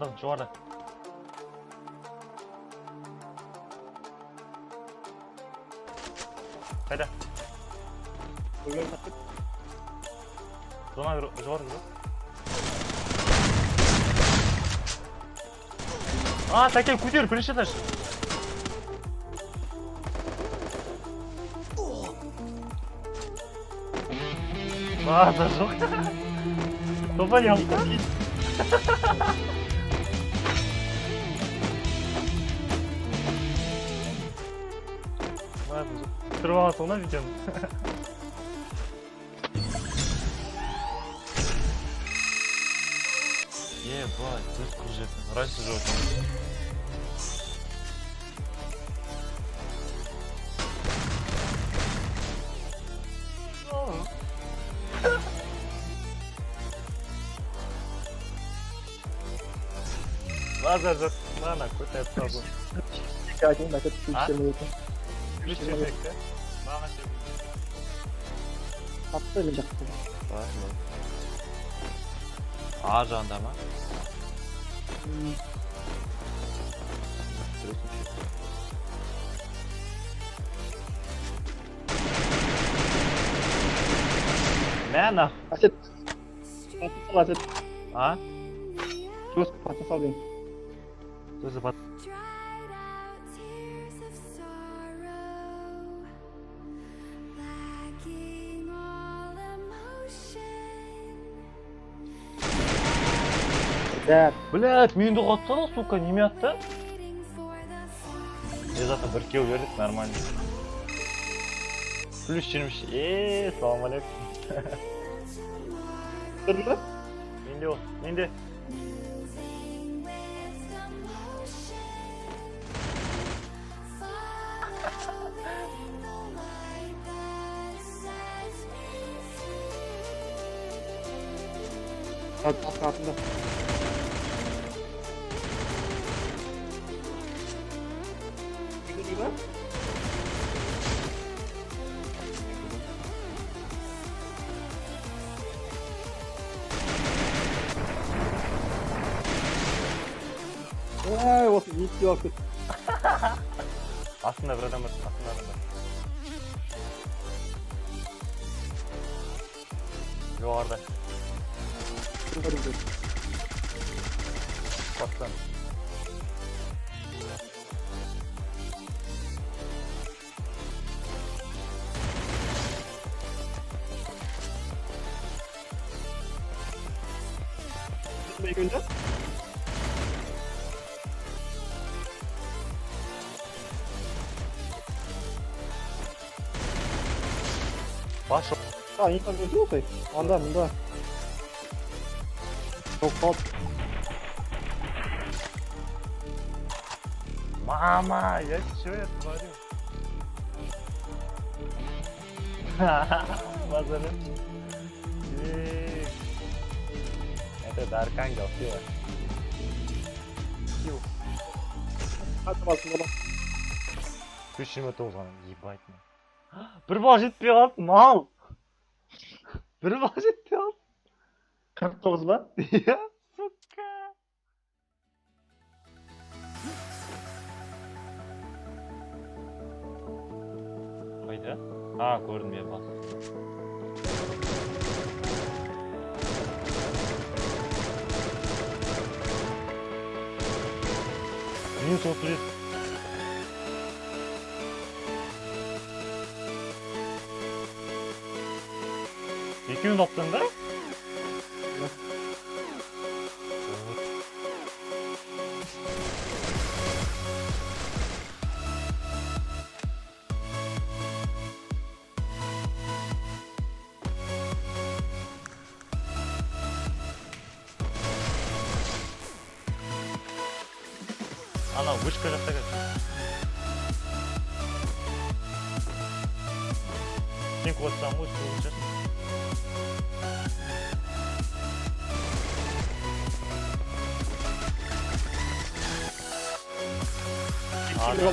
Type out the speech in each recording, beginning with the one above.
Adam жоғарыда. Қайда? Зона жоғары кіру. Сәкен көтер, бірінші этаж. База жоқ. Топа не алды? Тұрып аласың да видеоны. Ебать, біз қылжетін. Раньше же өтін. Лазер жоқ. Мана, көтәп табы. Один, на этот ключ. Ключемек, да? Маған сен. Атты или жақты? А жағында ма? Мәна. Асет. Паты сал, Асет. А? Жестко паты сал дейін. Сөзі бат. Блядь, мені де қатса да, сука, неме атты? Зато бір кеу бердік, нормально. Плюс 23. Салам алейкум. Тұрды? Менде ол, менде. Атында. Ай, осы не істеп алып кетті. Астында бір адам бар, астында адам бар. Жоғарда. Бастан. Ne günde? Baş. İnsan gözü yok ki. Anda bunda. Çok hop. Мама, я что я творю? Базарым. Это Даркангел, все. Hadi basın oğlum. Күшіме толған, ебать мен. Бір бал жетпей қалды, мал. Бір бал жетпей қалды. 49 ба? Иә, сука. Қайда? Көрдім я бас. Минус 37. Екеуін аптың да? Ана вышка жақта кәді. Сен қуатсаң ғой, сол ұшасың. 아, 내가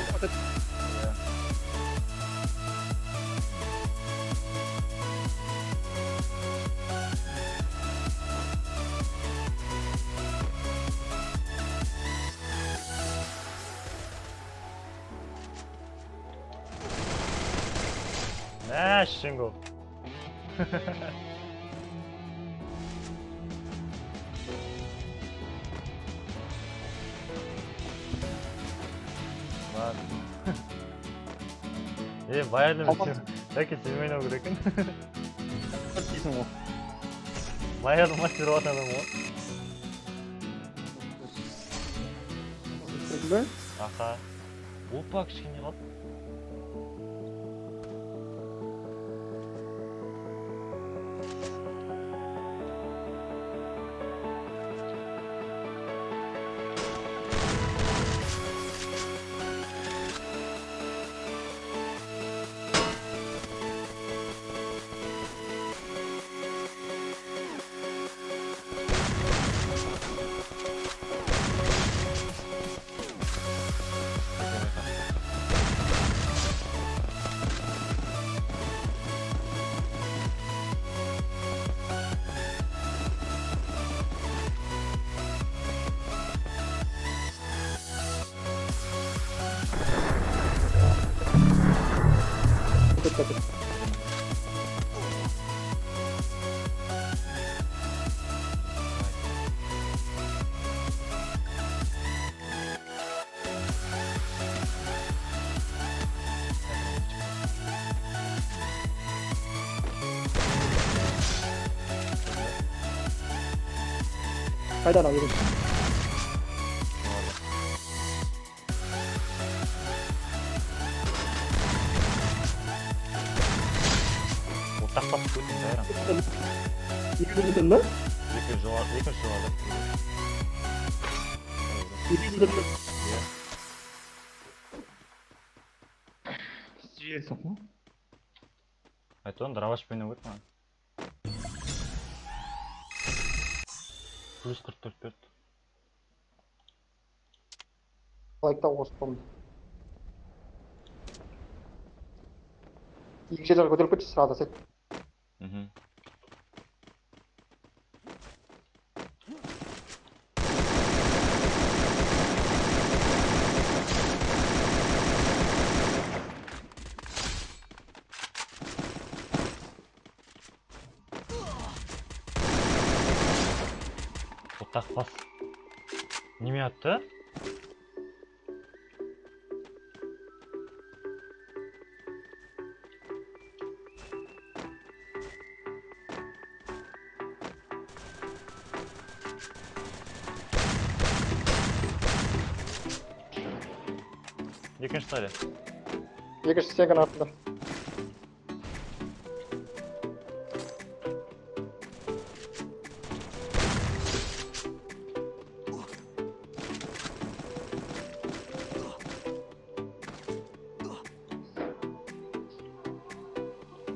네, 친구. Man. Bayağı da Ama- bir belki silmeyin o bırakın. Çok iyisin o. Bayağı da maç bir adam o. Teşekkürler. Aha. Опа, кішкене қалды. Dikkat et. Kaydan alıyorum. Ортақ тап көтін жайрам. İki bitirdin mi? Екінші жоғарды. İki bitirdin. Сиесің ғой. Айтуын дровашпен өт маған. Плюс 44. Лайкта оспам. İki şeyler götürüp geçti sırada sen. Мхм. Ортақ бас. Неме атты? Екінші тарих. Екінші сенің артында.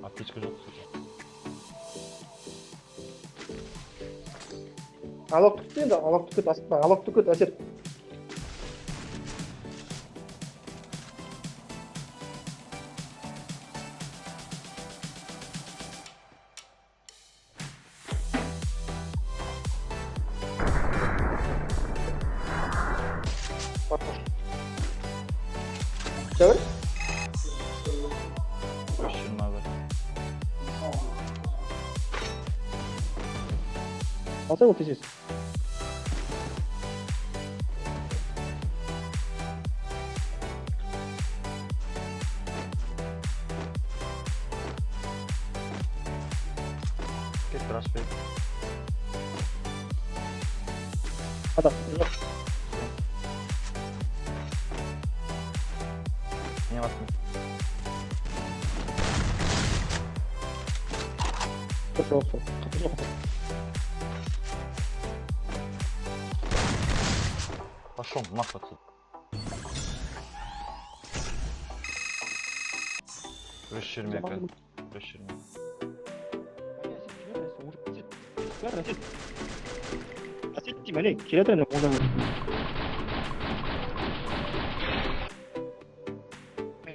Аптечка жоқ. Алақ түкті енді, алақ түкіт асықпа, алақ түкіт әсер. Çevir. 321. Alsana mı tecihz? Кет раш бек. Adam. Не басын. Kapı olsun. Kapı yok. Пошел нахуй отсюда. Расширмека. Расширмека. Assettim hani. Kireden ne?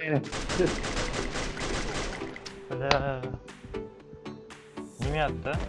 Aynen. Bля. Неме attı?